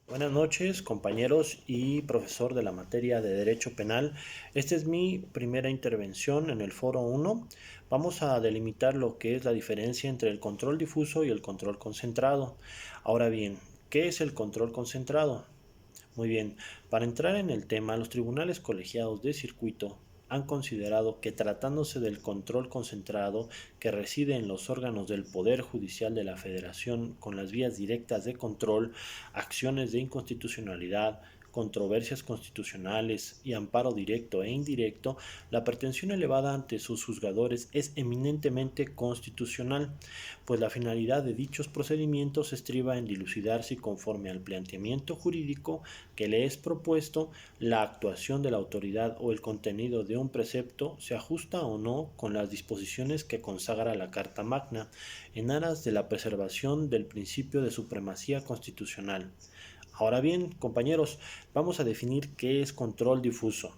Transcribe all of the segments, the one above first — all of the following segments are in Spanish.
Buenas noches, compañeros y profesor de la materia de Derecho Penal. Esta es mi primera intervención en el Foro 1. Vamos a delimitar lo que es la diferencia entre el control difuso y el control concentrado. Ahora bien, ¿qué es el control concentrado? Muy bien, para entrar en el tema, los tribunales colegiados de circuito han considerado que tratándose del control concentrado que reside en los órganos del Poder Judicial de la Federación con las vías directas de control, acciones de inconstitucionalidad, controversias constitucionales y amparo directo e indirecto, la pretensión elevada ante sus juzgadores es eminentemente constitucional, pues la finalidad de dichos procedimientos estriba en dilucidar si conforme al planteamiento jurídico que le es propuesto, la actuación de la autoridad o el contenido de un precepto se ajusta o no con las disposiciones que consagra la Carta Magna, en aras de la preservación del principio de supremacía constitucional. Ahora bien, compañeros, vamos a definir qué es control difuso.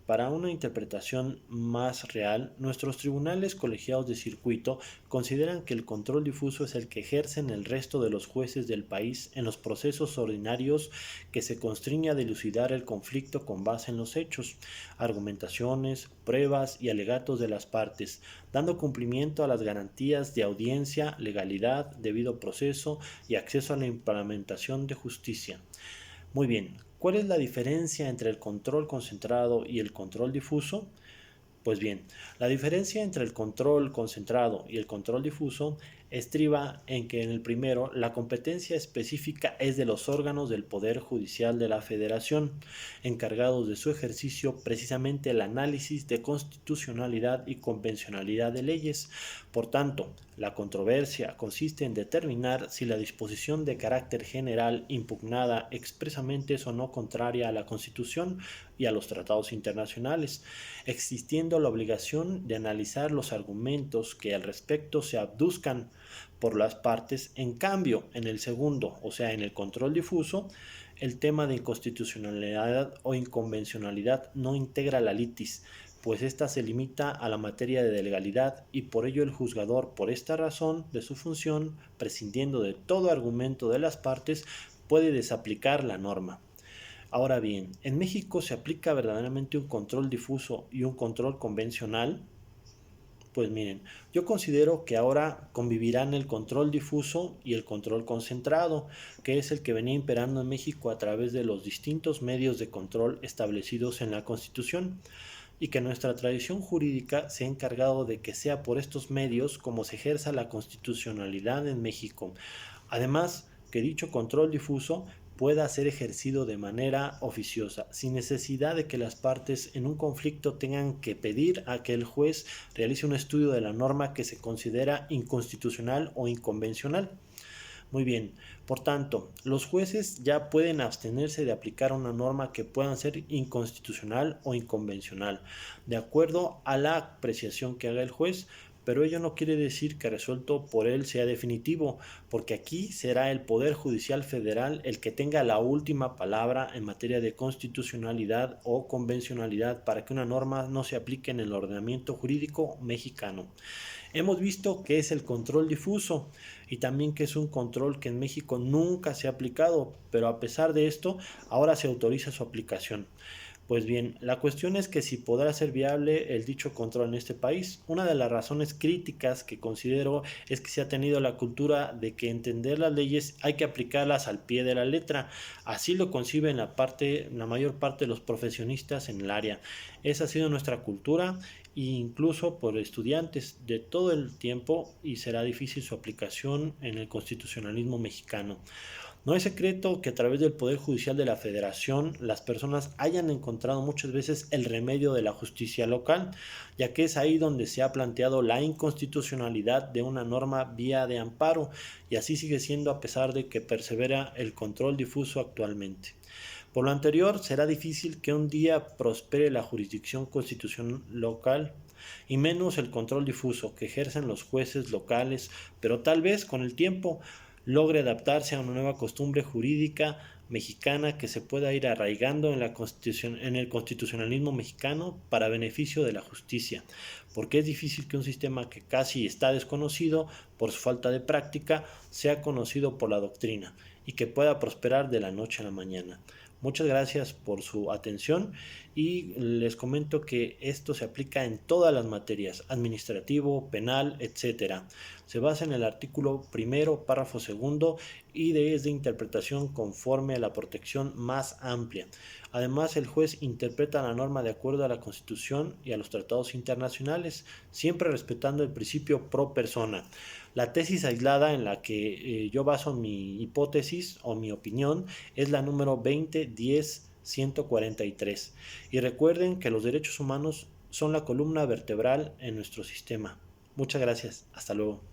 Para una interpretación más real, nuestros tribunales colegiados de circuito consideran que el control difuso es el que ejercen el resto de los jueces del país en los procesos ordinarios que se constriñe a dilucidar el conflicto con base en los hechos, argumentaciones, pruebas y alegatos de las partes, dando cumplimiento a las garantías de audiencia, legalidad, debido proceso y acceso a la implementación de justicia. Muy bien, ¿cuál es la diferencia entre el control concentrado y el control difuso? Pues bien, la diferencia entre el control concentrado y el control difuso estriba en que en el primero la competencia específica es de los órganos del Poder Judicial de la Federación, encargados de su ejercicio precisamente el análisis de constitucionalidad y convencionalidad de leyes. Por tanto, la controversia consiste en determinar si la disposición de carácter general impugnada expresamente es o no contraria a la Constitución y a los tratados internacionales, existiendo la obligación de analizar los argumentos que al respecto se aduzcan por las partes. En cambio, en el segundo, o sea, en el control difuso, el tema de inconstitucionalidad o inconvencionalidad no integra la litis, pues ésta se limita a la materia de legalidad y por ello el juzgador, por esta razón de su función, prescindiendo de todo argumento de las partes, puede desaplicar la norma. Ahora bien, ¿en México se aplica verdaderamente un control difuso y un control convencional? Pues miren, yo considero que ahora convivirán el control difuso y el control concentrado, que es el que venía imperando en México a través de los distintos medios de control establecidos en la Constitución, y que nuestra tradición jurídica se ha encargado de que sea por estos medios como se ejerza la constitucionalidad en México. Además, que dicho control difuso pueda ser ejercido de manera oficiosa, sin necesidad de que las partes en un conflicto tengan que pedir a que el juez realice un estudio de la norma que se considera inconstitucional o inconvencional. Muy bien, por tanto, los jueces ya pueden abstenerse de aplicar una norma que pueda ser inconstitucional o inconvencional, de acuerdo a la apreciación que haga el juez, pero ello no quiere decir que resuelto por él sea definitivo, porque aquí será el Poder Judicial Federal el que tenga la última palabra en materia de constitucionalidad o convencionalidad para que una norma no se aplique en el ordenamiento jurídico mexicano. Hemos visto que es el control difuso y también que es un control que en México nunca se ha aplicado, pero a pesar de esto, ahora se autoriza su aplicación. Pues bien, la cuestión es que si podrá ser viable el dicho control en este país. Una de las razones críticas que considero es que se ha tenido la cultura de que entender las leyes hay que aplicarlas al pie de la letra. Así lo conciben la mayor parte de los profesionistas en el área. Esa ha sido nuestra cultura e incluso por estudiantes de todo el tiempo y será difícil su aplicación en el constitucionalismo mexicano. No es secreto que a través del Poder Judicial de la Federación las personas hayan encontrado muchas veces el remedio de la justicia local, ya que es ahí donde se ha planteado la inconstitucionalidad de una norma vía de amparo, y así sigue siendo a pesar de que persevera el control difuso actualmente. Por lo anterior, será difícil que un día prospere la jurisdicción constitucional local y menos el control difuso que ejercen los jueces locales, pero tal vez con el tiempo logre adaptarse a una nueva costumbre jurídica mexicana que se pueda ir arraigando en el constitucionalismo mexicano para beneficio de la justicia, porque es difícil que un sistema que casi está desconocido por su falta de práctica sea conocido por la doctrina. y que pueda prosperar de la noche a la mañana. Muchas gracias por su atención y les comento que esto se aplica en todas las materias, administrativo, penal, etcétera. Se basa en el artículo primero, párrafo segundo y es de interpretación conforme a la protección más amplia. Además, el juez interpreta la norma de acuerdo a la Constitución y a los tratados internacionales, siempre respetando el principio pro persona. La tesis aislada en la que yo baso mi hipótesis o mi opinión es la número 2010-143. Y recuerden que los derechos humanos son la columna vertebral en nuestro sistema. Muchas gracias. Hasta luego.